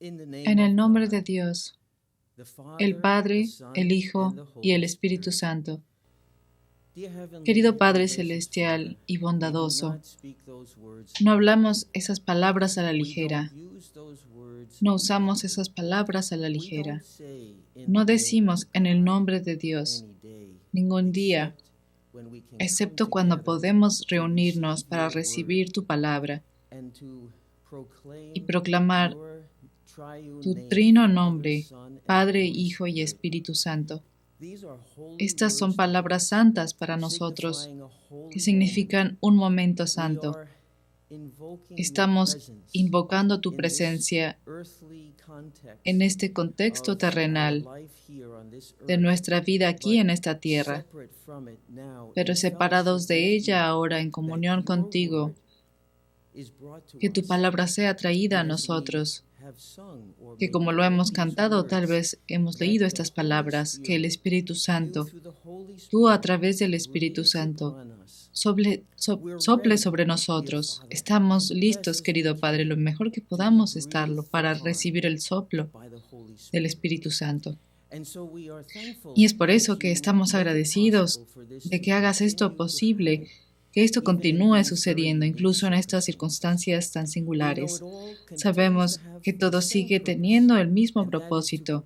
En el nombre de Dios, el Padre, el Hijo y el Espíritu Santo. Querido Padre Celestial y bondadoso, no hablamos esas palabras a la ligera. No usamos esas palabras a la ligera. No decimos en el nombre de Dios ningún día, excepto cuando podemos reunirnos para recibir tu palabra y proclamar tu trino nombre, Padre, Hijo y Espíritu Santo. Estas son palabras santas para nosotros, que significan un momento santo. Estamos invocando tu presencia en este contexto terrenal de nuestra vida aquí en esta tierra, pero separados de ella ahora en comunión contigo. Que tu palabra sea traída a nosotros, que como lo hemos cantado, tal vez hemos leído estas palabras, que el Espíritu Santo, tú a través del Espíritu Santo, sople sobre nosotros. Estamos listos, querido Padre, lo mejor que podamos estarlo para recibir el soplo del Espíritu Santo. Y es por eso que estamos agradecidos de que hagas esto posible, que esto continúe sucediendo, incluso en estas circunstancias tan singulares. Sabemos que todo sigue teniendo el mismo propósito,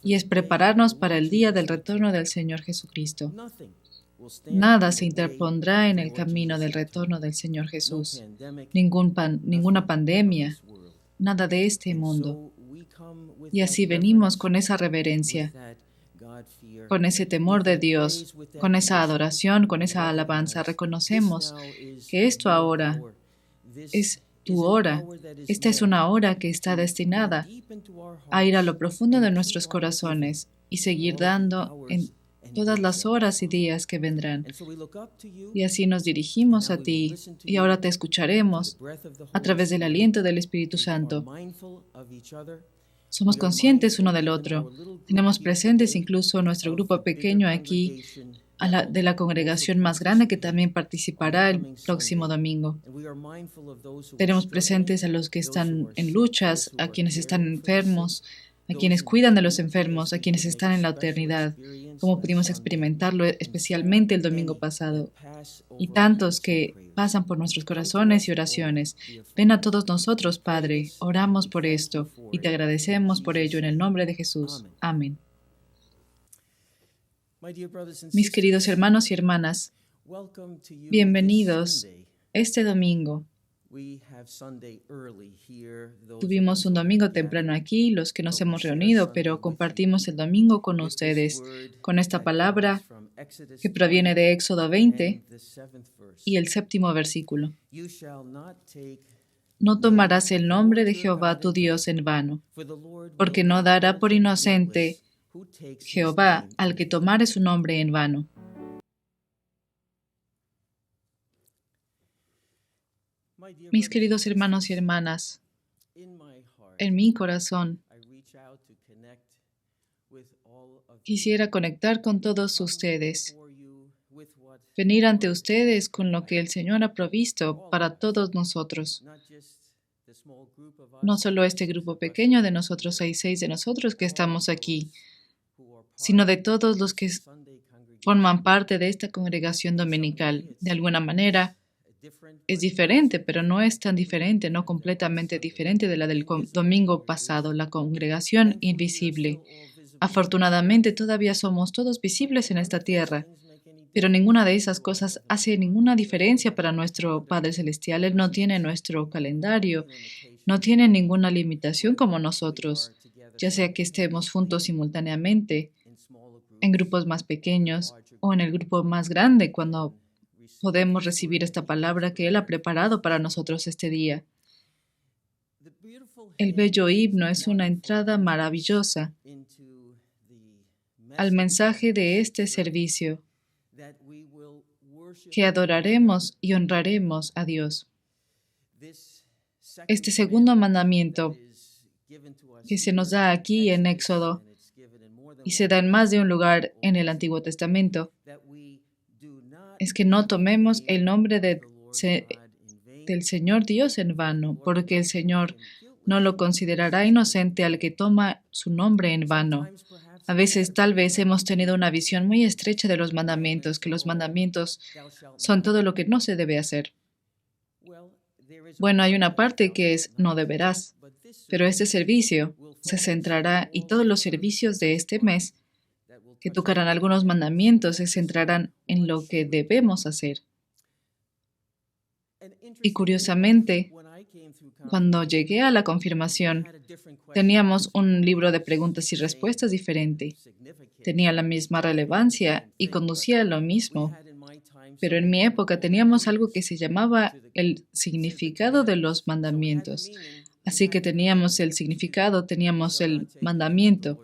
y es prepararnos para el día del retorno del Señor Jesucristo. Nada se interpondrá en el camino del retorno del Señor Jesús, ninguna pandemia, nada de este mundo. Y así venimos con esa reverencia, con ese temor de Dios, con esa adoración, con esa alabanza. Reconocemos que esto ahora es tu hora. Esta es una hora que está destinada a ir a lo profundo de nuestros corazones y seguir dando en todas las horas y días que vendrán. Y así nos dirigimos a ti y ahora te escucharemos a través del aliento del Espíritu Santo. Somos conscientes uno del otro. Tenemos presentes incluso nuestro grupo pequeño aquí de la congregación más grande que también participará el próximo domingo. Tenemos presentes a los que están en luchas, a quienes están enfermos, a quienes cuidan de los enfermos, a quienes están en la eternidad, como pudimos experimentarlo especialmente el domingo pasado, y tantos que pasan por nuestros corazones y oraciones. Ven a todos nosotros, Padre, oramos por esto y te agradecemos por ello en el nombre de Jesús. Amén. Mis queridos hermanos y hermanas, bienvenidos este domingo. Tuvimos un domingo temprano aquí, los que nos hemos reunido, pero compartimos el domingo con ustedes, con esta palabra que proviene de Éxodo 20 y el 7º versículo. No tomarás el nombre de Jehová tu Dios en vano, porque no dará por inocente Jehová al que tomare su nombre en vano. Mis queridos hermanos y hermanas, en mi corazón quisiera conectar con todos ustedes, venir ante ustedes con lo que el Señor ha provisto para todos nosotros. No solo este grupo pequeño de nosotros, hay 6 de nosotros que estamos aquí, sino de todos los que forman parte de esta congregación dominical. De alguna manera, es diferente, pero no es tan diferente, no completamente diferente de la del domingo pasado, la congregación invisible. Afortunadamente, todavía somos todos visibles en esta tierra, pero ninguna de esas cosas hace ninguna diferencia para nuestro Padre Celestial. Él no tiene nuestro calendario, no tiene ninguna limitación como nosotros, ya sea que estemos juntos simultáneamente, en grupos más pequeños o en el grupo más grande cuando podemos recibir esta palabra que Él ha preparado para nosotros este día. El bello himno es una entrada maravillosa al mensaje de este servicio, que adoraremos y honraremos a Dios. Este segundo mandamiento que se nos da aquí en Éxodo y se da en más de un lugar en el Antiguo Testamento es que no tomemos el nombre del Señor Dios en vano, porque el Señor no lo considerará inocente al que toma su nombre en vano. A veces, tal vez, hemos tenido una visión muy estrecha de los mandamientos, que los mandamientos son todo lo que no se debe hacer. Bueno, hay una parte que es no deberás, pero este servicio se centrará y todos los servicios de este mes que tocarán algunos mandamientos se centrarán en lo que debemos hacer. Y curiosamente, cuando llegué a la confirmación, teníamos un libro de preguntas y respuestas diferente. Tenía la misma relevancia y conducía a lo mismo. Pero en mi época teníamos algo que se llamaba el significado de los mandamientos. Así que teníamos el significado, teníamos el mandamiento.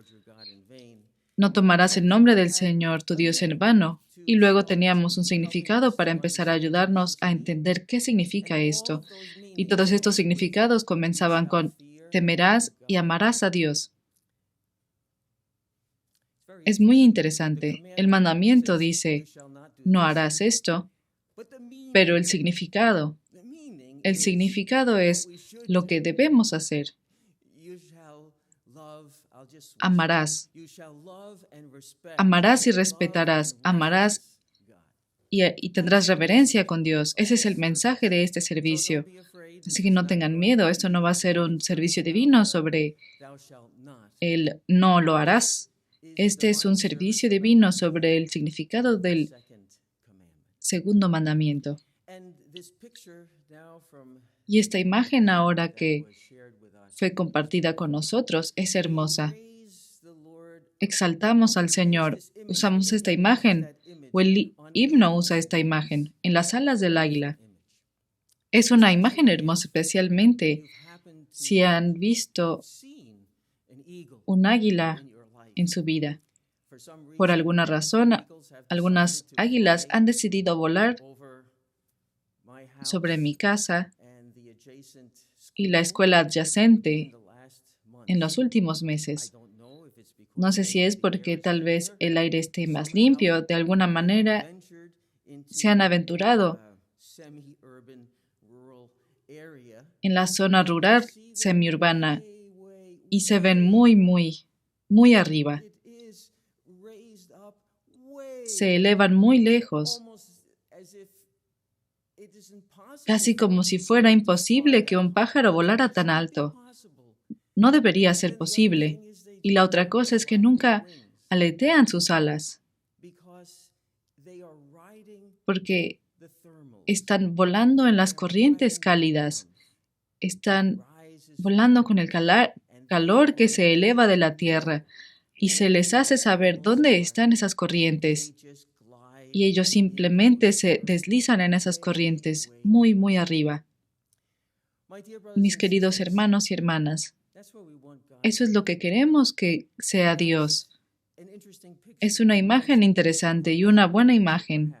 No tomarás el nombre del Señor tu Dios en vano. Y luego teníamos un significado para empezar a ayudarnos a entender qué significa esto. Y todos estos significados comenzaban con temerás y amarás a Dios. Es muy interesante. El mandamiento dice, no harás esto, pero el significado es lo que debemos hacer. Amarás. Amarás y respetarás. Amarás y tendrás reverencia con Dios. Ese es el mensaje de este servicio. Así que no tengan miedo. Esto no va a ser un servicio divino sobre el no lo harás. Este es un servicio divino sobre el significado del segundo mandamiento. Y esta imagen ahora que fue compartida con nosotros es hermosa. Exaltamos al Señor. Usamos esta imagen, o el himno usa esta imagen, en las alas del águila. Es una imagen hermosa, especialmente si han visto un águila en su vida. Por alguna razón, algunas águilas han decidido volar sobre mi casa y la escuela adyacente en los últimos meses. No sé si es porque tal vez el aire esté más limpio, de alguna manera se han aventurado en la zona rural semiurbana y se ven muy arriba. Se elevan muy lejos, casi como si fuera imposible que un pájaro volara tan alto. No debería ser posible. Y la otra cosa es que nunca aletean sus alas, porque están volando en las corrientes cálidas, están volando con el calor que se eleva de la tierra y se les hace saber dónde están esas corrientes. Y ellos simplemente se deslizan en esas corrientes muy arriba. Mis queridos hermanos y hermanas, eso es lo que queremos que sea Dios. Es una imagen interesante y una buena imagen.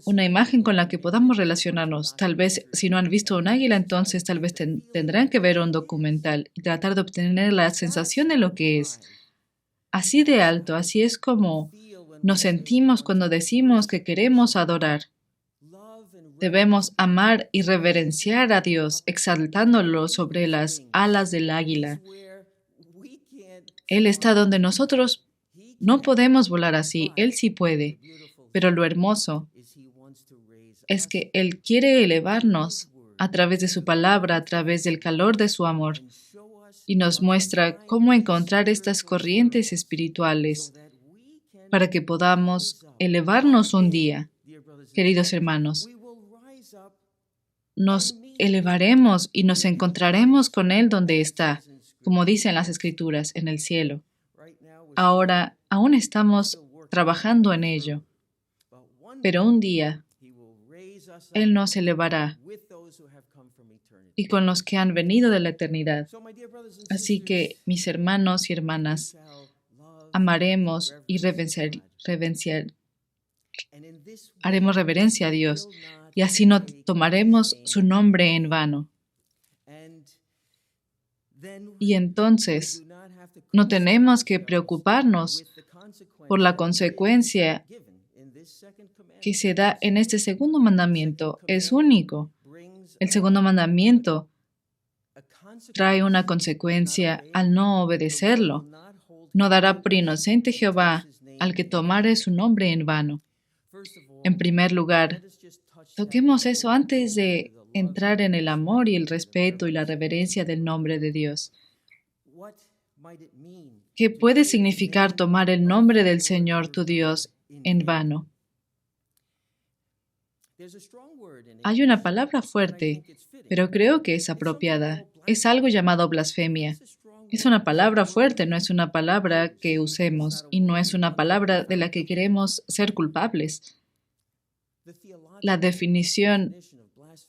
Una imagen con la que podamos relacionarnos. Tal vez, si no han visto un águila, entonces tal vez tendrán que ver un documental y tratar de obtener la sensación de lo que es. Así de alto, así es como nos sentimos cuando decimos que queremos adorar. Debemos amar y reverenciar a Dios, exaltándolo sobre las alas del águila. Él está donde nosotros no podemos volar así. Él sí puede. Pero lo hermoso es que Él quiere elevarnos a través de su palabra, a través del calor de su amor, y nos muestra cómo encontrar estas corrientes espirituales para que podamos elevarnos un día. Queridos hermanos, nos elevaremos y nos encontraremos con Él donde está, como dicen las Escrituras, en el cielo. Ahora, aún estamos trabajando en ello, pero un día Él nos elevará y con los que han venido de la eternidad. Así que, mis hermanos y hermanas, amaremos y haremos reverencia a Dios y así no tomaremos su nombre en vano. Y entonces no tenemos que preocuparnos por la consecuencia que se da en este segundo mandamiento. Es único. El segundo mandamiento trae una consecuencia al no obedecerlo. No dará por inocente Jehová al que tomare su nombre en vano. En primer lugar, toquemos eso antes de entrar en el amor y el respeto y la reverencia del nombre de Dios. ¿Qué puede significar tomar el nombre del Señor tu Dios en vano? Hay una palabra fuerte, pero creo que es apropiada. Es algo llamado blasfemia. Es una palabra fuerte, no es una palabra que usemos y no es una palabra de la que queremos ser culpables. La definición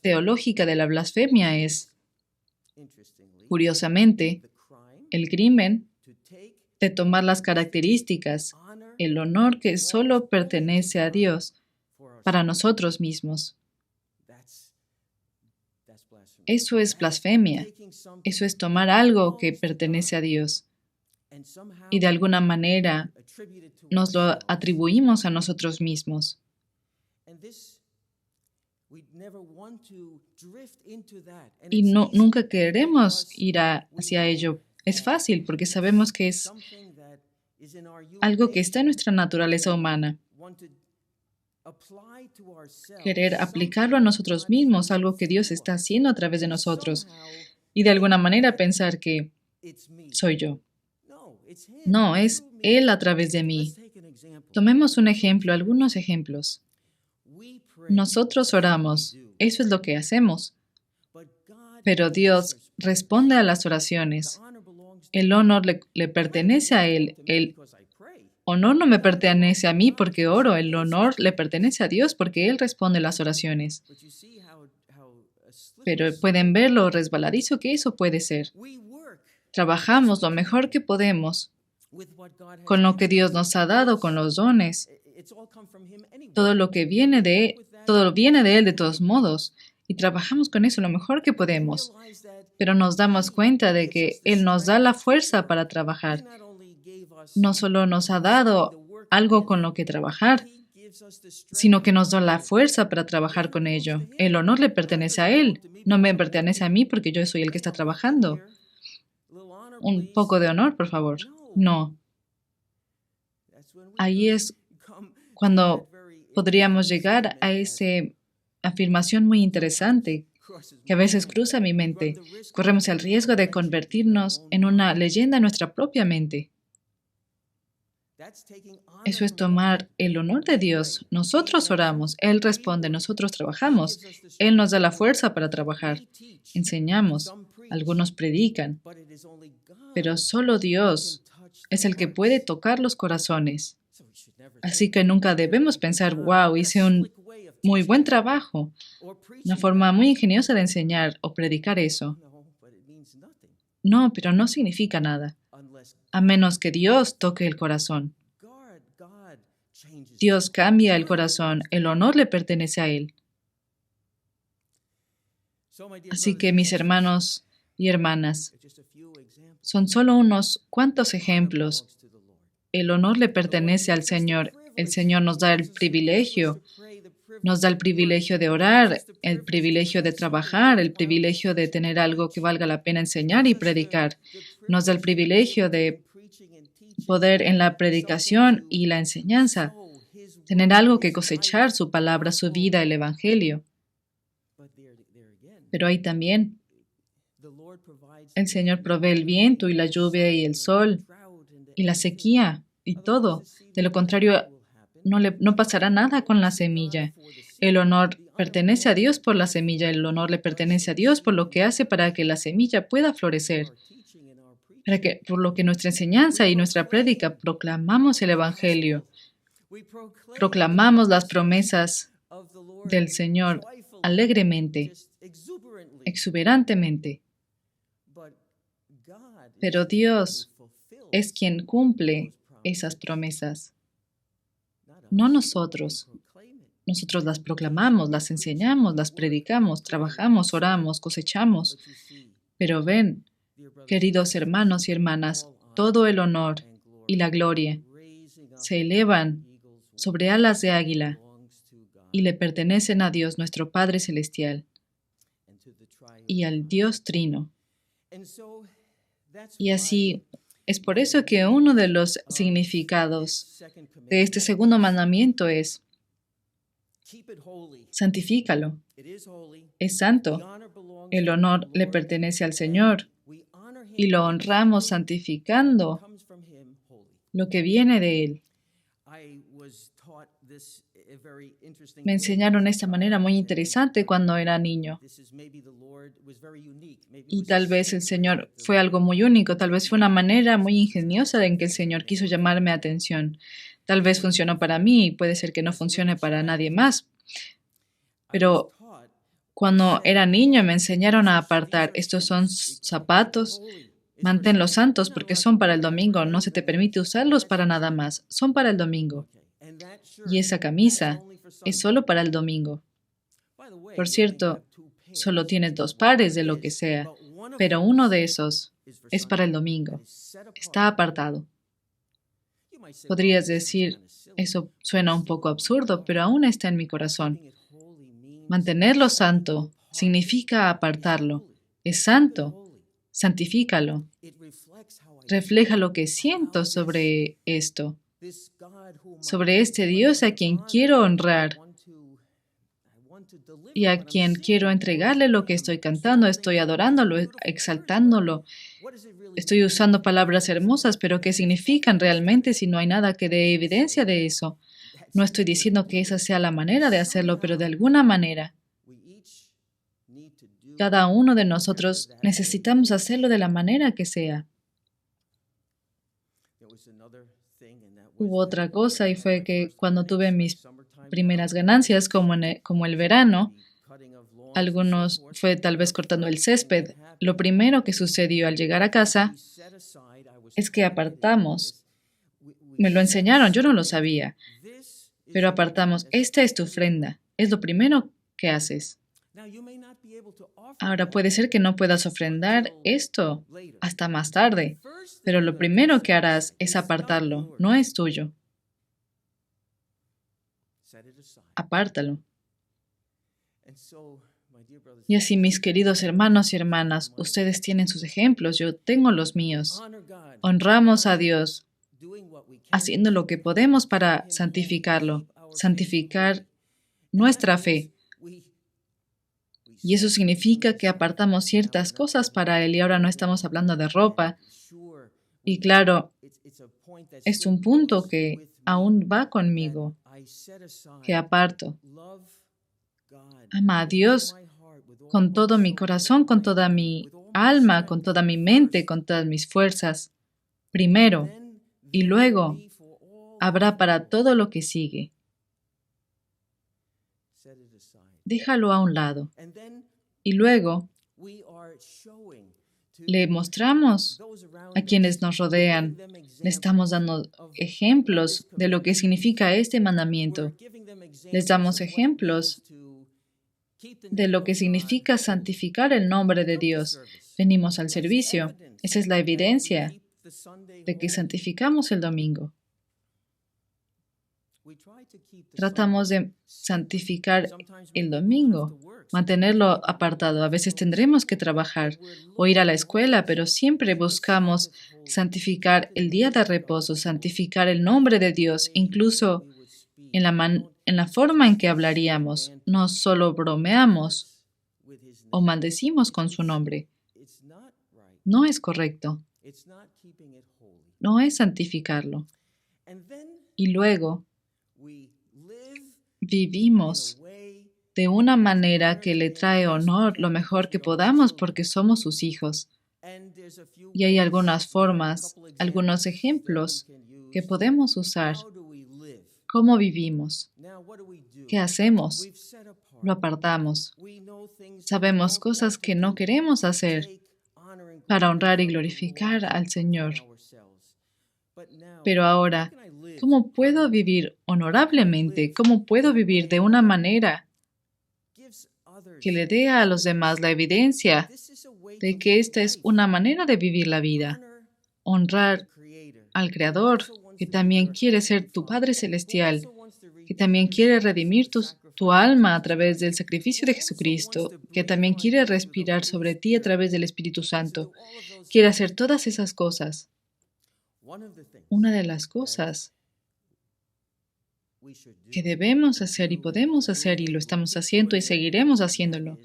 teológica de la blasfemia es, curiosamente, el crimen de tomar las características, el honor que solo pertenece a Dios para nosotros mismos. Eso es blasfemia. Eso es tomar algo que pertenece a Dios y de alguna manera nos lo atribuimos a nosotros mismos. Y nunca queremos ir hacia ello. Es fácil porque sabemos que es algo que está en nuestra naturaleza humana. Querer aplicarlo a nosotros mismos, algo que Dios está haciendo a través de nosotros, y de alguna manera pensar que soy yo. No, es Él a través de mí. Tomemos un ejemplo, algunos ejemplos. Nosotros oramos, eso es lo que hacemos. Pero Dios responde a las oraciones. El honor le pertenece a Él. El honor no me pertenece a mí porque oro. El honor le pertenece a Dios porque Él responde las oraciones. Pero pueden ver lo resbaladizo que eso puede ser. Trabajamos lo mejor que podemos con lo que Dios nos ha dado, con los dones. Todo viene de Él de todos modos. Y trabajamos con eso lo mejor que podemos. Pero nos damos cuenta de que Él nos da la fuerza para trabajar. No solo nos ha dado algo con lo que trabajar, sino que nos da la fuerza para trabajar con ello. El honor le pertenece a Él, no me pertenece a mí porque yo soy el que está trabajando. Un poco de honor, por favor. No. Ahí es cuando podríamos llegar a esa afirmación muy interesante que a veces cruza mi mente. Corremos el riesgo de convertirnos en una leyenda en nuestra propia mente. Eso es tomar el honor de Dios. Nosotros oramos, Él responde, nosotros trabajamos. Él nos da la fuerza para trabajar. Enseñamos, algunos predican, pero solo Dios es el que puede tocar los corazones. Así que nunca debemos pensar, wow, hice un muy buen trabajo, una forma muy ingeniosa de enseñar o predicar eso. No, pero no significa nada, a menos que Dios toque el corazón. Dios cambia el corazón, el honor le pertenece a Él. Así que mis hermanos y hermanas, son solo unos cuantos ejemplos. El honor le pertenece al Señor. El Señor nos da el privilegio de orar, el privilegio de trabajar, el privilegio de tener algo que valga la pena enseñar y predicar. Nos da el privilegio de poder en la predicación y la enseñanza tener algo que cosechar, su palabra, su vida, el Evangelio. Pero ahí también el Señor provee el viento y la lluvia y el sol y la sequía y todo. De lo contrario, no pasará nada con la semilla. El honor pertenece a Dios por la semilla, el honor le pertenece a Dios por lo que hace para que la semilla pueda florecer. Por lo que nuestra enseñanza y nuestra prédica proclamamos el Evangelio, proclamamos las promesas del Señor alegremente, exuberantemente. Pero Dios es quien cumple esas promesas, no nosotros. Nosotros las proclamamos, las enseñamos, las predicamos, trabajamos, oramos, cosechamos. Pero ven, queridos hermanos y hermanas, todo el honor y la gloria se elevan sobre alas de águila y le pertenecen a Dios nuestro Padre Celestial y al Dios Trino. Y así, es por eso que uno de los significados de este segundo mandamiento es: santifícalo. Es santo. El honor le pertenece al Señor y lo honramos santificando lo que viene de Él. Me enseñaron esta manera muy interesante cuando era niño. Y tal vez el Señor fue algo muy único, tal vez fue una manera muy ingeniosa en que el Señor quiso llamarme atención. Tal vez funcionó para mí y puede ser que no funcione para nadie más. Pero cuando era niño me enseñaron a apartar: estos son zapatos, manténlos santos porque son para el domingo, no se te permite usarlos para nada más, son para el domingo. Y esa camisa es solo para el domingo. Por cierto, solo tienes 2 pares de lo que sea, pero uno de esos es para el domingo. Está apartado. Podrías decir, eso suena un poco absurdo, pero aún está en mi corazón. Mantenerlo santo significa apartarlo. Es santo. Santifícalo. Refleja lo que siento sobre esto, sobre este Dios a quien quiero honrar y a quien quiero entregarle lo que estoy cantando. Estoy adorándolo, exaltándolo. Estoy usando palabras hermosas, pero ¿qué significan realmente si no hay nada que dé evidencia de eso? No estoy diciendo que esa sea la manera de hacerlo, pero de alguna manera, cada uno de nosotros necesitamos hacerlo de la manera que sea. Hubo otra cosa y fue que cuando tuve mis primeras ganancias, como el verano, algunos fue tal vez cortando el césped. Lo primero que sucedió al llegar a casa es que apartamos. Me lo enseñaron, yo no lo sabía. Pero apartamos, esta es tu ofrenda, es lo primero que haces. Ahora puede ser que no puedas ofrendar esto hasta más tarde, pero lo primero que harás es apartarlo, no es tuyo. Apártalo. Y así, mis queridos hermanos y hermanas, ustedes tienen sus ejemplos, yo tengo los míos. Honramos a Dios haciendo lo que podemos para santificarlo, santificar nuestra fe. Y eso significa que apartamos ciertas cosas para Él, y ahora no estamos hablando de ropa. Y claro, es un punto que aún va conmigo, que aparto. Ama a Dios con todo mi corazón, con toda mi alma, con toda mi mente, con todas mis fuerzas, primero, y luego habrá para todo lo que sigue. Déjalo a un lado. Y luego le mostramos a quienes nos rodean, le estamos dando ejemplos de lo que significa este mandamiento. Les damos ejemplos de lo que significa santificar el nombre de Dios. Venimos al servicio. Esa es la evidencia de que santificamos el domingo. Tratamos de santificar el domingo, mantenerlo apartado. A veces tendremos que trabajar o ir a la escuela, pero siempre buscamos santificar el día de reposo, santificar el nombre de Dios, incluso en la forma en que hablaríamos. No solo bromeamos o maldecimos con su nombre. No es correcto. No es santificarlo. Y luego vivimos de una manera que le trae honor lo mejor que podamos porque somos sus hijos. Y hay algunas formas, algunos ejemplos que podemos usar. ¿Cómo vivimos? ¿Qué hacemos? Lo apartamos. Sabemos cosas que no queremos hacer para honrar y glorificar al Señor. Pero ahora, ¿cómo puedo vivir honorablemente? ¿Cómo puedo vivir de una manera que le dé a los demás la evidencia de que esta es una manera de vivir la vida? Honrar al Creador, que también quiere ser tu Padre Celestial, que también quiere redimir tus tu alma a través del sacrificio de Jesucristo, que también quiere respirar sobre ti a través del Espíritu Santo. Quiere hacer todas esas cosas. Una de las cosas que debemos hacer y podemos hacer, y lo estamos haciendo y seguiremos haciéndolo,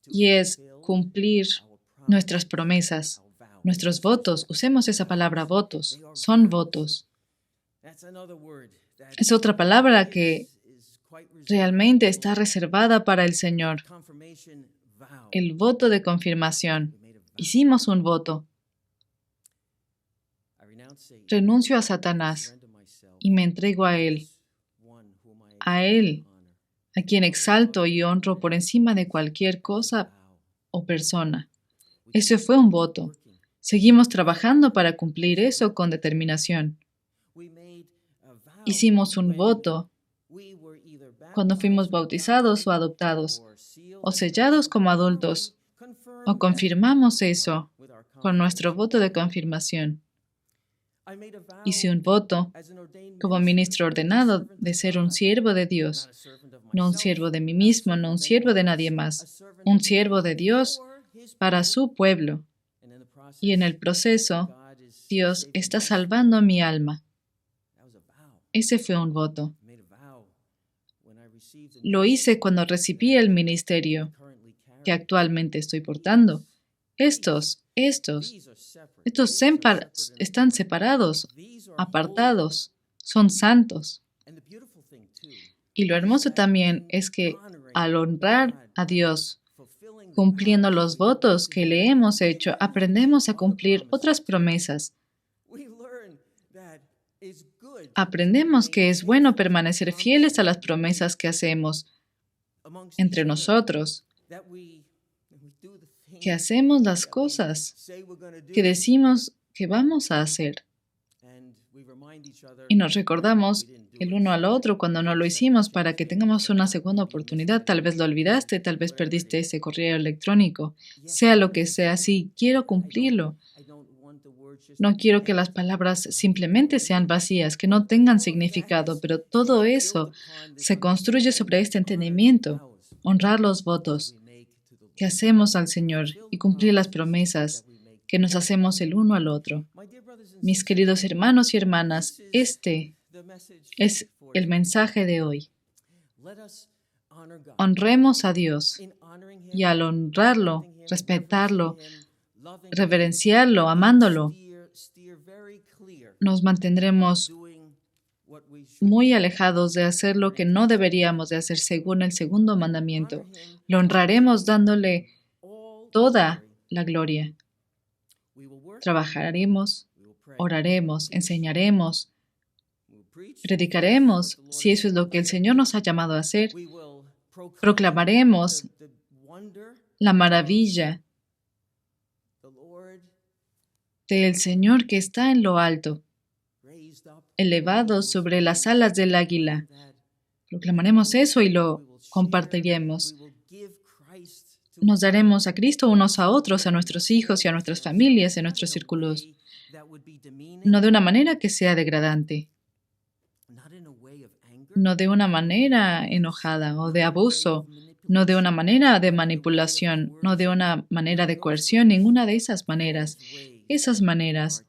y es cumplir nuestras promesas, nuestros votos. Usemos esa palabra votos. Son votos. Es otra palabra que realmente está reservada para el Señor. El voto de confirmación. Hicimos un voto. Renuncio a Satanás y me entrego a Él, a quien exalto y honro por encima de cualquier cosa o persona. Ese fue un voto. Seguimos trabajando para cumplir eso con determinación. Hicimos un voto cuando fuimos bautizados o adoptados, o sellados como adultos, o confirmamos eso con nuestro voto de confirmación. Hice un voto como ministro ordenado de ser un siervo de Dios, no un siervo de mí mismo, no un siervo de nadie más, un siervo de Dios para su pueblo. Y en el proceso, Dios está salvando mi alma. Ese fue un voto. Lo hice cuando recibí el ministerio que actualmente estoy portando. Estos están separados, apartados, son santos. Y lo hermoso también es que al honrar a Dios, cumpliendo los votos que le hemos hecho, aprendemos a cumplir otras promesas. Aprendemos que es bueno permanecer fieles a las promesas que hacemos entre nosotros, que hacemos las cosas que decimos que vamos a hacer. Y nos recordamos el uno al otro cuando no lo hicimos para que tengamos una segunda oportunidad. Tal vez lo olvidaste, tal vez perdiste ese correo electrónico. Sea lo que sea, sí, quiero cumplirlo. No quiero que las palabras simplemente sean vacías, que no tengan significado, pero todo eso se construye sobre este entendimiento, honrar los votos que hacemos al Señor y cumplir las promesas que nos hacemos el uno al otro. Mis queridos hermanos y hermanas, este es el mensaje de hoy. Honremos a Dios y al honrarlo, respetarlo, reverenciarlo, amándolo, nos mantendremos muy alejados de hacer lo que no deberíamos de hacer según el segundo mandamiento. Lo honraremos dándole toda la gloria. Trabajaremos, oraremos, enseñaremos, predicaremos, si eso es lo que el Señor nos ha llamado a hacer. Proclamaremos la maravilla del Señor que está en lo alto, elevado sobre las alas del águila. Proclamaremos eso y lo compartiremos. Nos daremos a Cristo unos a otros, a nuestros hijos y a nuestras familias, en nuestros círculos, no de una manera que sea degradante, no de una manera enojada o de abuso, no de una manera de manipulación, no de una manera de coerción, ninguna de esas maneras. Esas maneras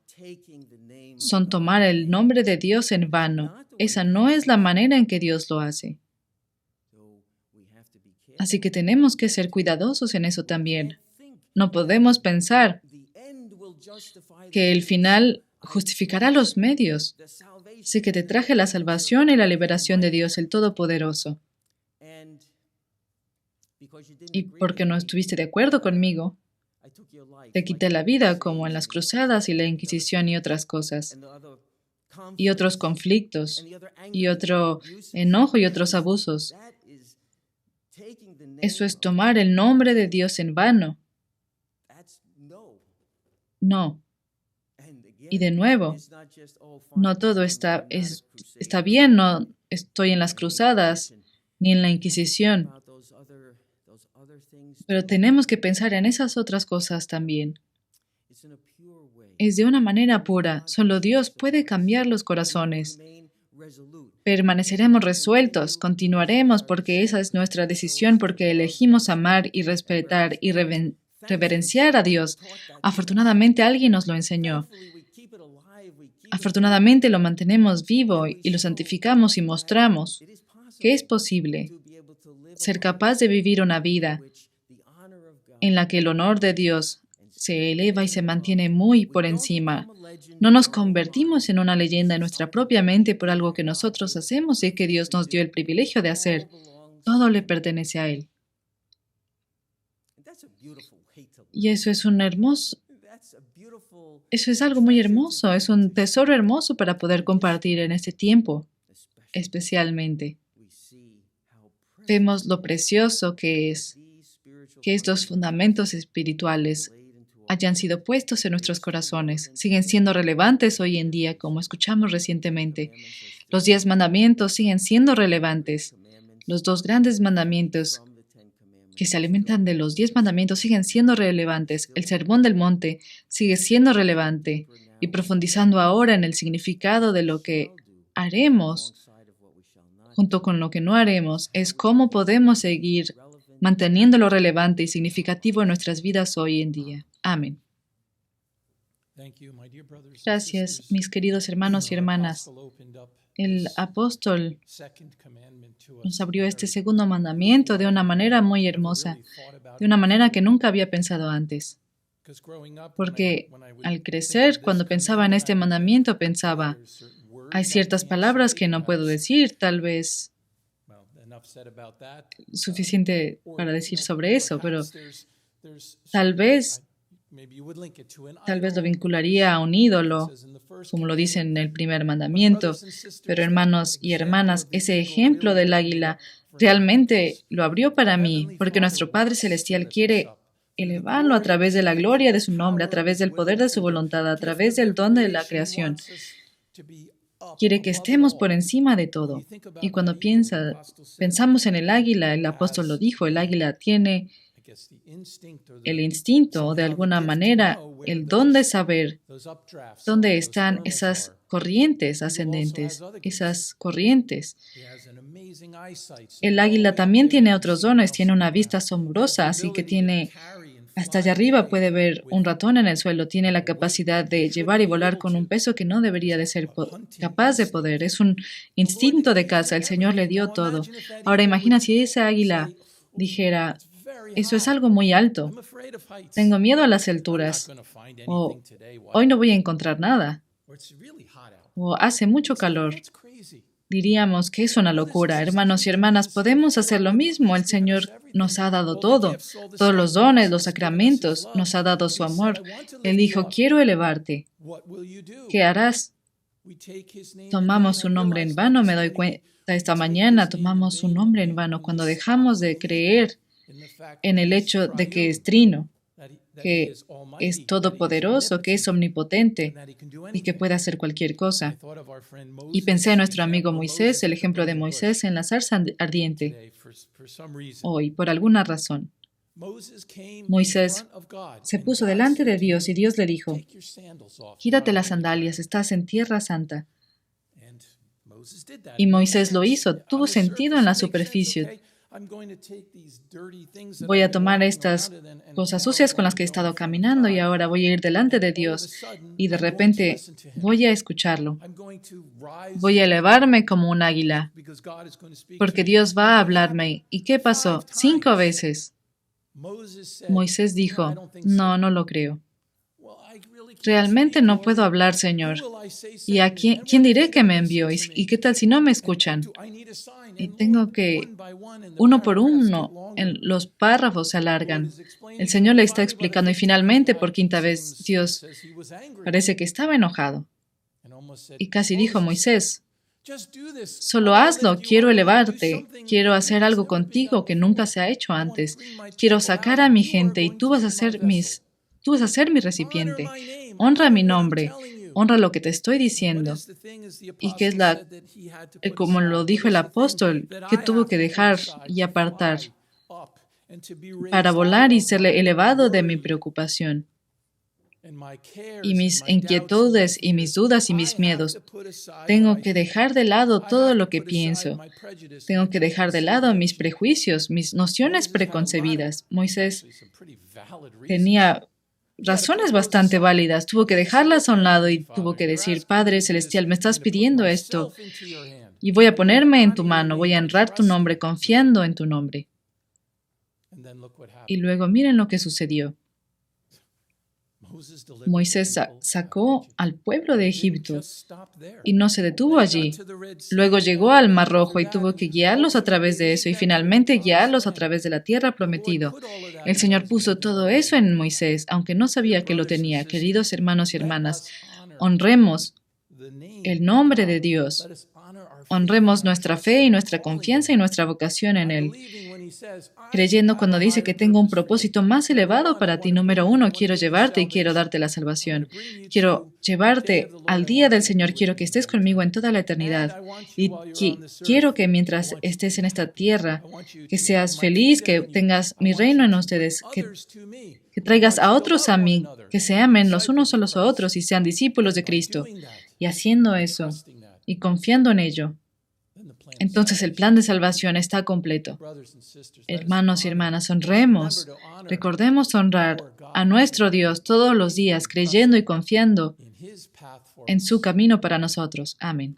son tomar el nombre de Dios en vano. Esa no es la manera en que Dios lo hace. Así que tenemos que ser cuidadosos en eso también. No podemos pensar que el final justificará los medios. Sé que te traje la salvación y la liberación de Dios, el Todopoderoso. Y porque no estuviste de acuerdo conmigo, te quité la vida, como en las cruzadas y la Inquisición y otras cosas, y otros conflictos, y otro enojo y otros abusos. Eso es tomar el nombre de Dios en vano. No. Y de nuevo, no todo está bien, no estoy en las cruzadas ni en la Inquisición. Pero tenemos que pensar en esas otras cosas también. Es de una manera pura. Solo Dios puede cambiar los corazones. Permaneceremos resueltos, continuaremos porque esa es nuestra decisión, porque elegimos amar y respetar y reverenciar a Dios. Afortunadamente alguien nos lo enseñó. Afortunadamente lo mantenemos vivo y lo santificamos y mostramos que es posible ser capaz de vivir una vida en la que el honor de Dios se eleva y se mantiene muy por encima. No nos convertimos en una leyenda en nuestra propia mente por algo que nosotros hacemos y que Dios nos dio el privilegio de hacer. Todo le pertenece a Él. Y eso es algo muy hermoso, es un tesoro hermoso para poder compartir en este tiempo, especialmente. Vemos lo precioso que es que estos fundamentos espirituales hayan sido puestos en nuestros corazones. Siguen siendo relevantes hoy en día, como escuchamos recientemente. Los 10 mandamientos siguen siendo relevantes. Los 2 grandes mandamientos que se alimentan de los 10 mandamientos siguen siendo relevantes. El Sermón del Monte sigue siendo relevante. Y profundizando ahora en el significado de lo que haremos, junto con lo que no haremos, es cómo podemos seguir manteniéndolo relevante y significativo en nuestras vidas hoy en día. Amén. Gracias, mis queridos hermanos y hermanas. El apóstol nos abrió este segundo mandamiento de una manera muy hermosa, de una manera que nunca había pensado antes. Porque al crecer, cuando pensaba en este mandamiento, pensaba, hay ciertas palabras que no puedo decir, tal vez suficiente para decir sobre eso, pero tal vez lo vincularía a un ídolo, como lo dice en el primer mandamiento. Pero hermanos y hermanas, ese ejemplo del águila realmente lo abrió para mí, porque nuestro Padre Celestial quiere elevarlo a través de la gloria de su nombre, a través del poder de su voluntad, a través del don de la creación. Quiere que estemos por encima de todo. Y cuando pensamos en el águila, el apóstol lo dijo, el águila tiene el instinto, o de alguna manera, el don de saber dónde están esas corrientes ascendentes, esas corrientes. El águila también tiene otros dones, tiene una vista asombrosa, así que tiene, hasta allá arriba puede ver un ratón en el suelo, tiene la capacidad de llevar y volar con un peso que no debería de ser capaz de poder. Es un instinto de caza, el Señor le dio todo. Ahora imagina si esa águila dijera, eso es algo muy alto, tengo miedo a las alturas, o hoy no voy a encontrar nada, o hace mucho calor. Diríamos que es una locura. Hermanos y hermanas, podemos hacer lo mismo. El Señor nos ha dado todo, todos los dones, los sacramentos, nos ha dado su amor. Él dijo, quiero elevarte. ¿Qué harás? Tomamos su nombre en vano, me doy cuenta esta mañana, tomamos su nombre en vano cuando dejamos de creer en el hecho de que es trino, que es todopoderoso, que es omnipotente y que puede hacer cualquier cosa. Y pensé en nuestro amigo Moisés, el ejemplo de Moisés en la zarza ardiente. Hoy, por alguna razón, Moisés se puso delante de Dios y Dios le dijo, quítate las sandalias, estás en tierra santa. Y Moisés lo hizo, tuvo sentido en la superficie. Voy a tomar estas cosas sucias con las que he estado caminando y ahora voy a ir delante de Dios y de repente voy a escucharlo. Voy a elevarme como un águila porque Dios va a hablarme. ¿Y qué pasó? 5 veces. Moisés dijo, no lo creo. Realmente no puedo hablar, Señor. ¿Y a quién diré que me envió? ¿Y qué tal si no me escuchan? Y tengo que, uno por uno, los párrafos se alargan. El Señor le está explicando y finalmente, por 5ª vez, Dios parece que estaba enojado. Y casi dijo, Moisés, solo hazlo, quiero elevarte, quiero hacer algo contigo que nunca se ha hecho antes. Quiero sacar a mi gente y tú vas a ser mi recipiente. Honra mi nombre, honra lo que te estoy diciendo. Y que es como lo dijo el apóstol, que tuvo que dejar y apartar para volar y ser elevado de mi preocupación. y mis inquietudes y mis dudas y mis miedos. Tengo que dejar de lado todo lo que pienso. Tengo que dejar de lado mis prejuicios, mis nociones preconcebidas. Moisés tenía razones bastante válidas. Tuvo que dejarlas a un lado y tuvo que decir, Padre Celestial, me estás pidiendo esto y voy a ponerme en tu mano, voy a honrar tu nombre confiando en tu nombre. Y luego miren lo que sucedió. Moisés sacó al pueblo de Egipto y no se detuvo allí. Luego llegó al Mar Rojo y tuvo que guiarlos a través de eso y finalmente guiarlos a través de la tierra prometida. El Señor puso todo eso en Moisés, aunque no sabía que lo tenía. Queridos hermanos y hermanas, honremos el nombre de Dios. Honremos nuestra fe y nuestra confianza y nuestra vocación en Él. Creyendo cuando dice que tengo un propósito más elevado para ti. Número 1, quiero llevarte y quiero darte la salvación. Quiero llevarte al día del Señor. Quiero que estés conmigo en toda la eternidad. Y quiero que mientras estés en esta tierra, que seas feliz, que tengas mi reino en ustedes, que traigas a otros a mí, que se amen los unos a los otros y sean discípulos de Cristo. Y haciendo eso y confiando en ello, entonces el plan de salvación está completo. Hermanos y hermanas, honremos, recordemos honrar a nuestro Dios todos los días, creyendo y confiando en su camino para nosotros. Amén.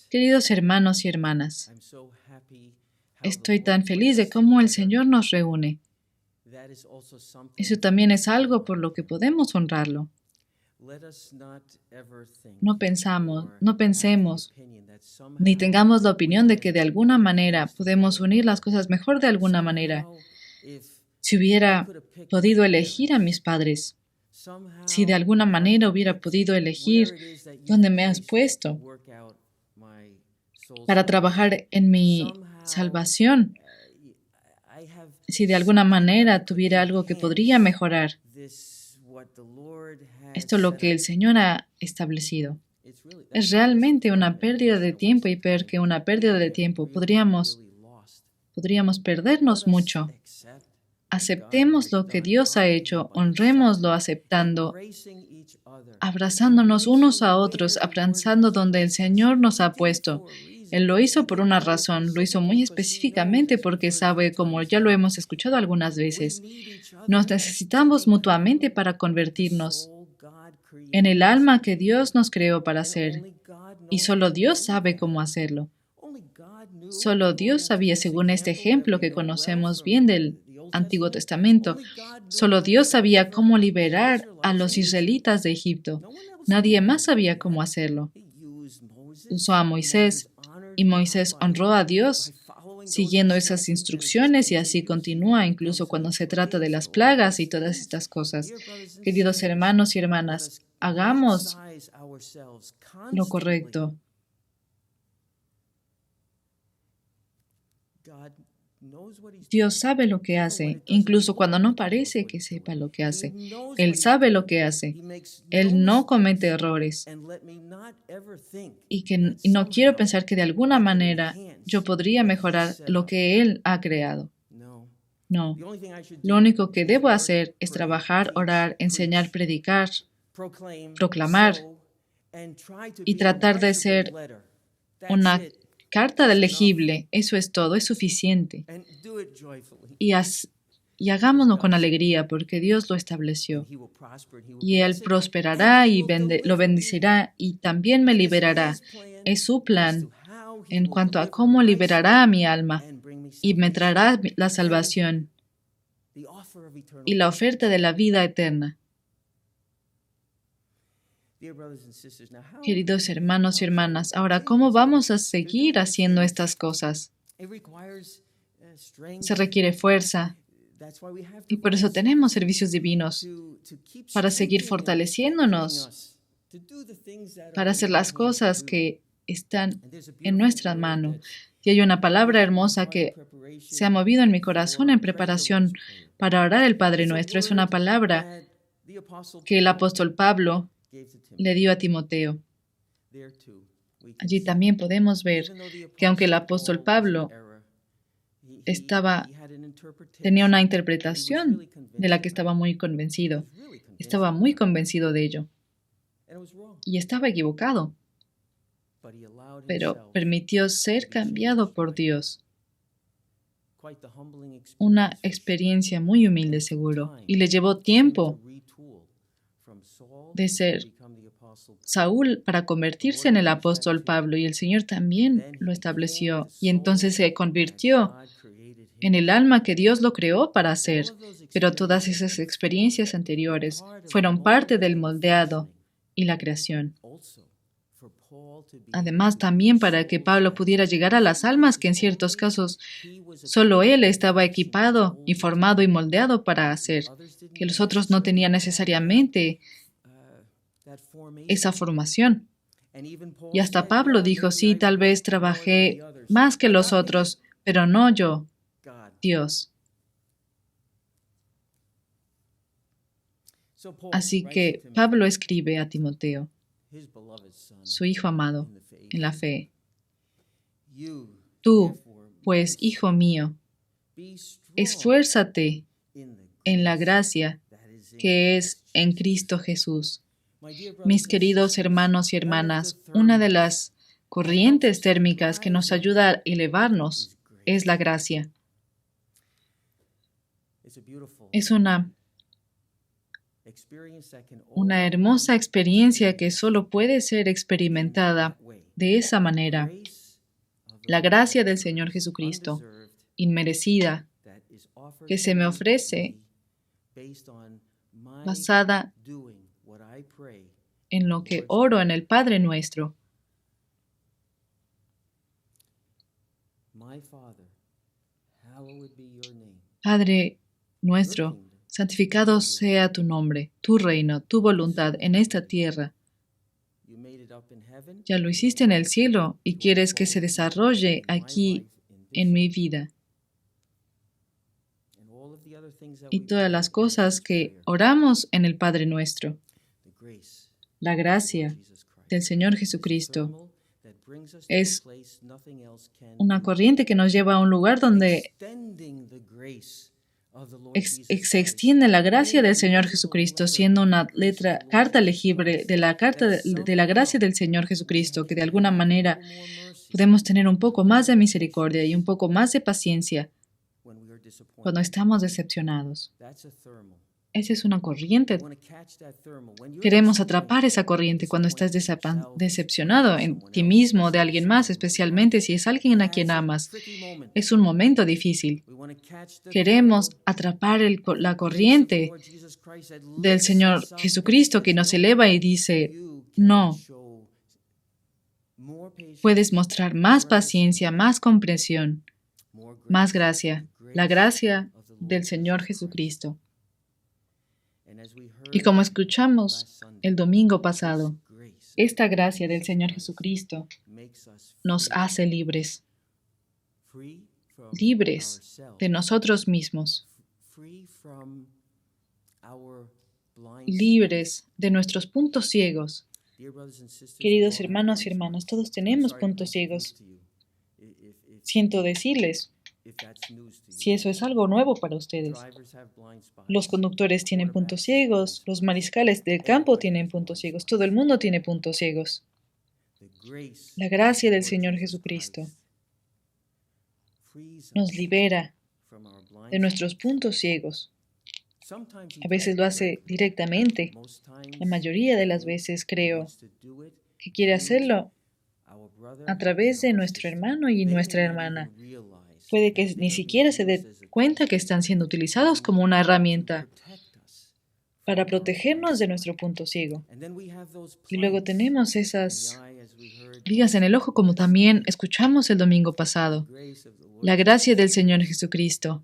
Queridos hermanos y hermanas, estoy tan feliz de cómo el Señor nos reúne. Eso también es algo por lo que podemos honrarlo. No pensemos, ni tengamos la opinión de que de alguna manera podemos unir las cosas mejor de alguna manera. Si hubiera podido elegir a mis padres, si de alguna manera hubiera podido elegir dónde me has puesto para trabajar en mi salvación, si de alguna manera tuviera algo que podría mejorar, esto es lo que el Señor ha establecido. Es realmente una pérdida de tiempo y peor que una pérdida de tiempo. Podríamos perdernos mucho. Aceptemos lo que Dios ha hecho, honrémoslo aceptando, abrazándonos unos a otros, abrazando donde el Señor nos ha puesto. Él lo hizo por una razón, lo hizo muy específicamente porque sabe, como ya lo hemos escuchado algunas veces, nos necesitamos mutuamente para convertirnos en el alma que Dios nos creó para ser. Y solo Dios sabe cómo hacerlo. Solo Dios sabía, según este ejemplo que conocemos bien del Antiguo Testamento, solo Dios sabía cómo liberar a los israelitas de Egipto. Nadie más sabía cómo hacerlo. Usó a Moisés y Moisés honró a Dios siguiendo esas instrucciones y así continúa incluso cuando se trata de las plagas y todas estas cosas. Queridos hermanos y hermanas, hagamos lo correcto. Dios sabe lo que hace, incluso cuando no parece que sepa lo que hace. Él sabe lo que hace. Él no comete errores. Y no quiero pensar que de alguna manera yo podría mejorar lo que Él ha creado. No. Lo único que debo hacer es trabajar, orar, enseñar, predicar, proclamar y tratar de ser una carta legible. Eso es todo, es suficiente. Y hagámoslo con alegría porque Dios lo estableció. Y Él prosperará y lo bendecirá y también me liberará. Es su plan en cuanto a cómo liberará a mi alma y me traerá la salvación y la oferta de la vida eterna. Queridos hermanos y hermanas, ahora, ¿cómo vamos a seguir haciendo estas cosas? Se requiere fuerza y por eso tenemos servicios divinos para seguir fortaleciéndonos, para hacer las cosas que están en nuestra mano. Y hay una palabra hermosa que se ha movido en mi corazón en preparación para orar el Padre Nuestro. Es una palabra que el apóstol Pablo le dio a Timoteo. Allí también podemos ver que aunque el apóstol Pablo tenía una interpretación de la que estaba muy convencido de ello, y estaba equivocado, pero permitió ser cambiado por Dios. Una experiencia muy humilde, seguro, y le llevó tiempo de ser Saúl para convertirse en el apóstol Pablo, y el Señor también lo estableció, y entonces se convirtió en el alma que Dios lo creó para ser. Pero todas esas experiencias anteriores fueron parte del moldeado y la creación. Además, también para que Pablo pudiera llegar a las almas que en ciertos casos solo él estaba equipado y formado y moldeado para hacer, que los otros no tenían necesariamente esa formación. Y hasta Pablo dijo, sí, tal vez trabajé más que los otros, pero no yo, Dios. Así que Pablo escribe a Timoteo, su hijo amado, en la fe. Tú, pues, hijo mío, esfuérzate en la gracia que es en Cristo Jesús. Mis queridos hermanos y hermanas, una de las corrientes térmicas que nos ayuda a elevarnos es la gracia. Es una hermosa experiencia que solo puede ser experimentada de esa manera. La gracia del Señor Jesucristo, inmerecida, que se me ofrece basada en lo que oro en el Padre Nuestro. Padre nuestro, santificado sea tu nombre, tu reino, tu voluntad en esta tierra. Ya lo hiciste en el cielo y quieres que se desarrolle aquí en mi vida. Y todas las cosas que oramos en el Padre Nuestro. La gracia del Señor Jesucristo es una corriente que nos lleva a un lugar donde se extiende la gracia del Señor Jesucristo, siendo una carta legible de la gracia del Señor Jesucristo, que de alguna manera podemos tener un poco más de misericordia y un poco más de paciencia cuando estamos decepcionados. Esa es una corriente. Queremos atrapar esa corriente cuando estás decepcionado en ti mismo, de alguien más, especialmente si es alguien a quien amas. Es un momento difícil. Queremos atrapar la corriente del Señor Jesucristo que nos eleva y dice, no, puedes mostrar más paciencia, más comprensión, más gracia, la gracia del Señor Jesucristo. Y como escuchamos el domingo pasado, esta gracia del Señor Jesucristo nos hace libres de nosotros mismos, libres de nuestros puntos ciegos. Queridos hermanos y hermanas, todos tenemos puntos ciegos. Siento decirles, si eso es algo nuevo para ustedes. Los conductores tienen puntos ciegos, los mariscales del campo tienen puntos ciegos, todo el mundo tiene puntos ciegos. La gracia del Señor Jesucristo nos libera de nuestros puntos ciegos. A veces lo hace directamente. La mayoría de las veces creo que quiere hacerlo a través de nuestro hermano y nuestra hermana. Puede que ni siquiera se dé cuenta que están siendo utilizados como una herramienta para protegernos de nuestro punto ciego. Y luego tenemos esas vigas en el ojo, como también escuchamos el domingo pasado. La gracia del Señor Jesucristo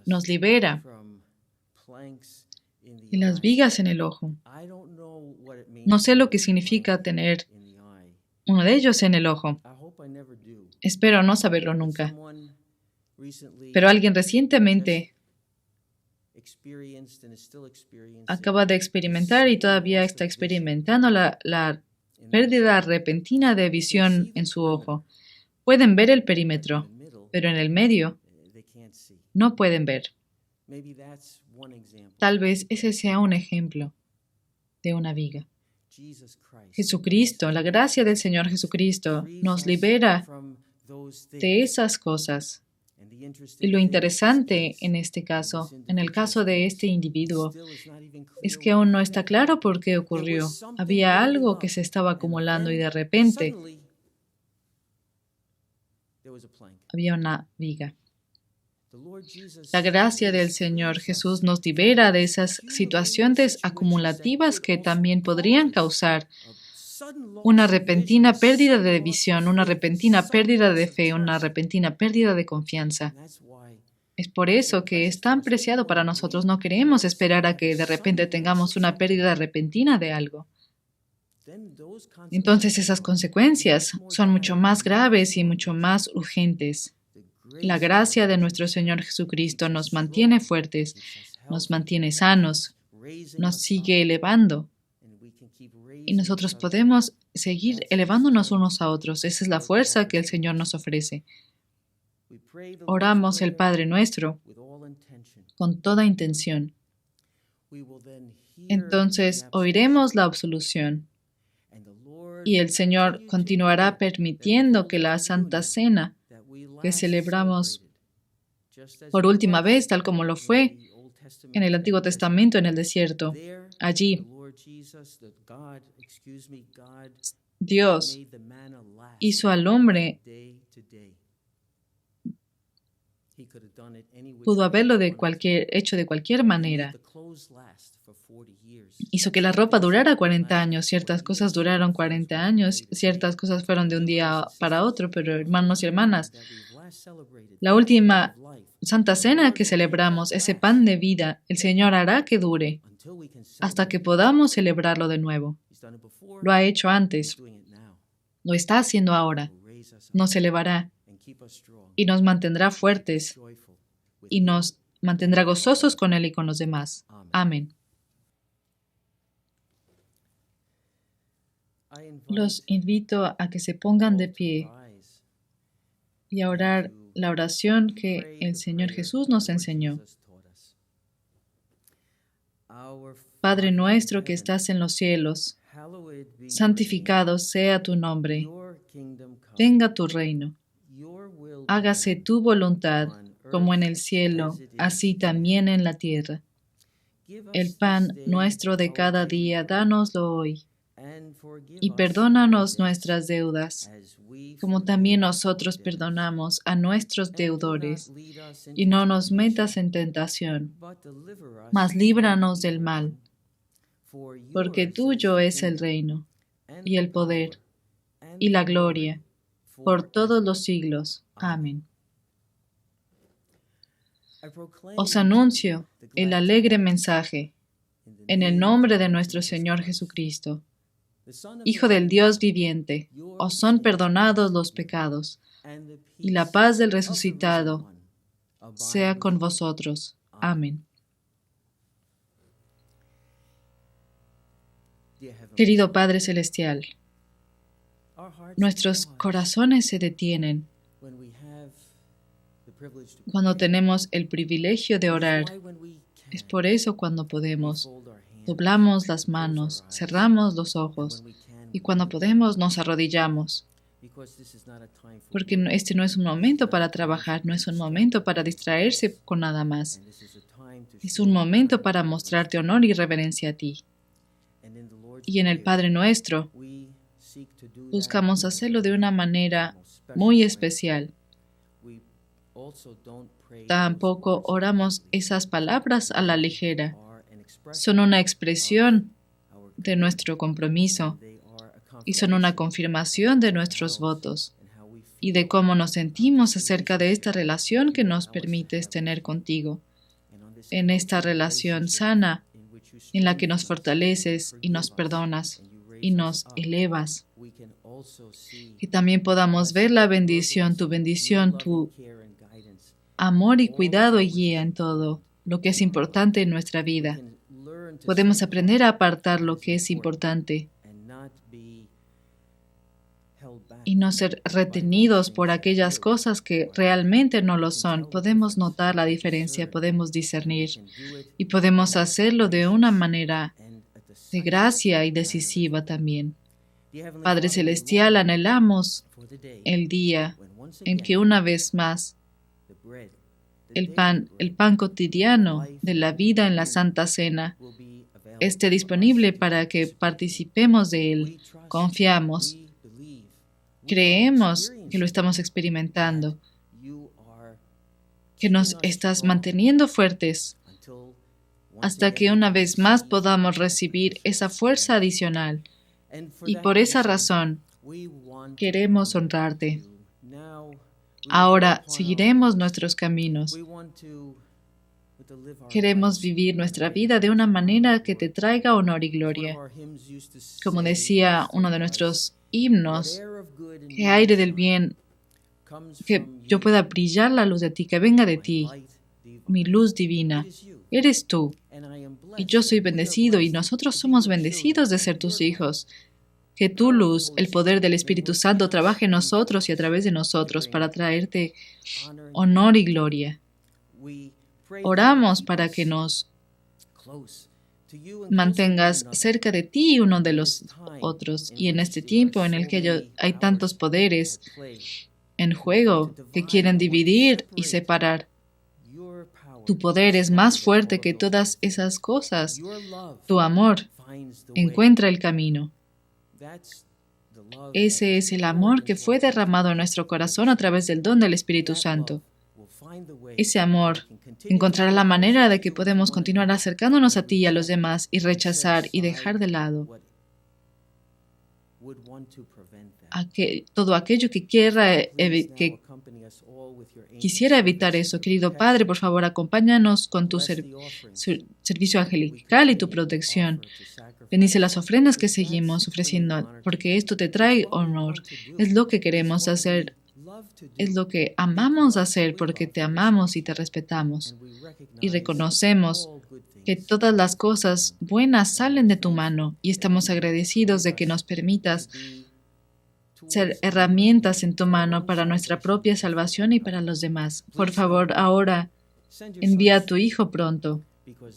nos libera de las vigas en el ojo. No sé lo que significa tener uno de ellos en el ojo. Espero no saberlo nunca. Pero alguien recientemente acaba de experimentar y todavía está experimentando la pérdida repentina de visión en su ojo. Pueden ver el perímetro, pero en el medio no pueden ver. Tal vez ese sea un ejemplo de una viga. Jesucristo, la gracia del Señor Jesucristo, nos libera de esas cosas. Y lo interesante en este caso, en el caso de este individuo, es que aún no está claro por qué ocurrió. Había algo que se estaba acumulando y de repente había una viga. La gracia del Señor Jesús nos libera de esas situaciones acumulativas que también podrían causar una repentina pérdida de visión, una repentina pérdida de fe, una repentina pérdida de confianza. Es por eso que es tan preciado para nosotros. No queremos esperar a que de repente tengamos una pérdida repentina de algo. Entonces esas consecuencias son mucho más graves y mucho más urgentes. La gracia de nuestro Señor Jesucristo nos mantiene fuertes, nos mantiene sanos, nos sigue elevando. Y nosotros podemos seguir elevándonos unos a otros. Esa es la fuerza que el Señor nos ofrece. Oramos el Padre Nuestro con toda intención. Entonces oiremos la absolución y el Señor continuará permitiendo que la Santa Cena que celebramos por última vez, tal como lo fue en el Antiguo Testamento en el desierto, allí Dios hizo al hombre, pudo haberlo hecho de cualquier manera. Hizo que la ropa durara 40 años, ciertas cosas duraron 40 años, ciertas cosas fueron de un día para otro, pero hermanos y hermanas, la última Santa Cena que celebramos, ese pan de vida, el Señor hará que dure hasta que podamos celebrarlo de nuevo. Lo ha hecho antes, lo está haciendo ahora, nos elevará y nos mantendrá fuertes y nos mantendrá gozosos con Él y con los demás. Amén. Los invito a que se pongan de pie y a orar la oración que el Señor Jesús nos enseñó. Padre nuestro que estás en los cielos, santificado sea tu nombre. Venga tu reino. Hágase tu voluntad, como en el cielo, así también en la tierra. El pan nuestro de cada día, dánoslo hoy. Y perdónanos nuestras deudas, como también nosotros perdonamos a nuestros deudores. Y no nos metas en tentación, mas líbranos del mal. Porque tuyo es el reino, y el poder, y la gloria, por todos los siglos. Amén. Os anuncio el alegre mensaje, en el nombre de nuestro Señor Jesucristo, Hijo del Dios viviente. Os son perdonados los pecados, y la paz del resucitado sea con vosotros. Amén. Querido Padre Celestial, nuestros corazones se detienen cuando tenemos el privilegio de orar. Es por eso cuando podemos, doblamos las manos, cerramos los ojos y cuando podemos nos arrodillamos. Porque este no es un momento para trabajar, no es un momento para distraerse con nada más. Es un momento para mostrarte honor y reverencia a ti. Y en el Padre Nuestro buscamos hacerlo de una manera muy especial. Tampoco oramos esas palabras a la ligera. Son una expresión de nuestro compromiso y son una confirmación de nuestros votos y de cómo nos sentimos acerca de esta relación que nos permites tener contigo. En esta relación sana, en la que nos fortaleces y nos perdonas y nos elevas. Que también podamos ver la bendición, tu amor y cuidado y guía en todo. lo que es importante en nuestra vida. Podemos aprender a apartar lo que es importante y no ser retenidos por aquellas cosas que realmente no lo son. Podemos notar la diferencia, podemos discernir y podemos hacerlo de una manera de gracia y decisiva también. Padre Celestial, anhelamos el día en que una vez más el pan cotidiano de la vida en la Santa Cena esté disponible para que participemos de él. Confiamos, creemos que lo estamos experimentando, que nos estás manteniendo fuertes hasta que una vez más podamos recibir esa fuerza adicional. Y por esa razón queremos honrarte. Ahora seguiremos nuestros caminos. Queremos vivir nuestra vida de una manera que te traiga honor y gloria. Como decía uno de nuestros himnos, que aire del bien, que yo pueda brillar la luz de ti, que venga de ti, mi luz divina. Eres tú. Y yo soy bendecido y nosotros somos bendecidos de ser tus hijos. Que tu luz, el poder del Espíritu Santo, trabaje en nosotros y a través de nosotros para traerte honor y gloria. Oramos para que nos mantengas cerca de ti uno de los otros. Y en este tiempo en el que hay tantos poderes en juego que quieren dividir y separar, tu poder es más fuerte que todas esas cosas. Tu amor encuentra el camino. Ese es el amor que fue derramado en nuestro corazón a través del don del Espíritu Santo. Ese amor encontrará la manera de que podemos continuar acercándonos a ti y a los demás y rechazar y dejar de lado todo aquello que quisiera evitar eso. Querido Padre, por favor, acompáñanos con tu servicio angelical y tu protección. Bendice las ofrendas que seguimos ofreciendo, porque esto te trae honor. Es lo que queremos hacer, es lo que amamos hacer, porque te amamos y te respetamos. Y reconocemos que todas las cosas buenas salen de tu mano y estamos agradecidos de que nos permitas ser herramientas en tu mano para nuestra propia salvación y para los demás. Por favor, ahora envía a tu Hijo pronto,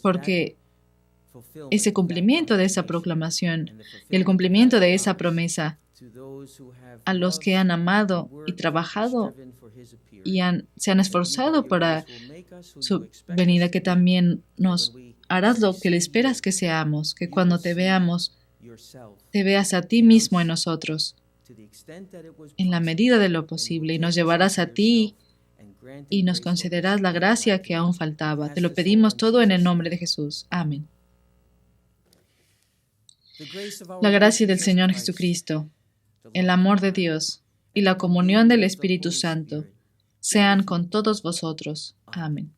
porque ese cumplimiento de esa proclamación y el cumplimiento de esa promesa a los que han amado y trabajado y se han esforzado para su venida, que también nos harás lo que le esperas que seamos, que cuando te veamos, te veas a ti mismo en nosotros, en la medida de lo posible, y nos llevarás a ti y nos concederás la gracia que aún faltaba. Te lo pedimos todo en el nombre de Jesús. Amén. La gracia del Señor Jesucristo, el amor de Dios y la comunión del Espíritu Santo sean con todos vosotros. Amén.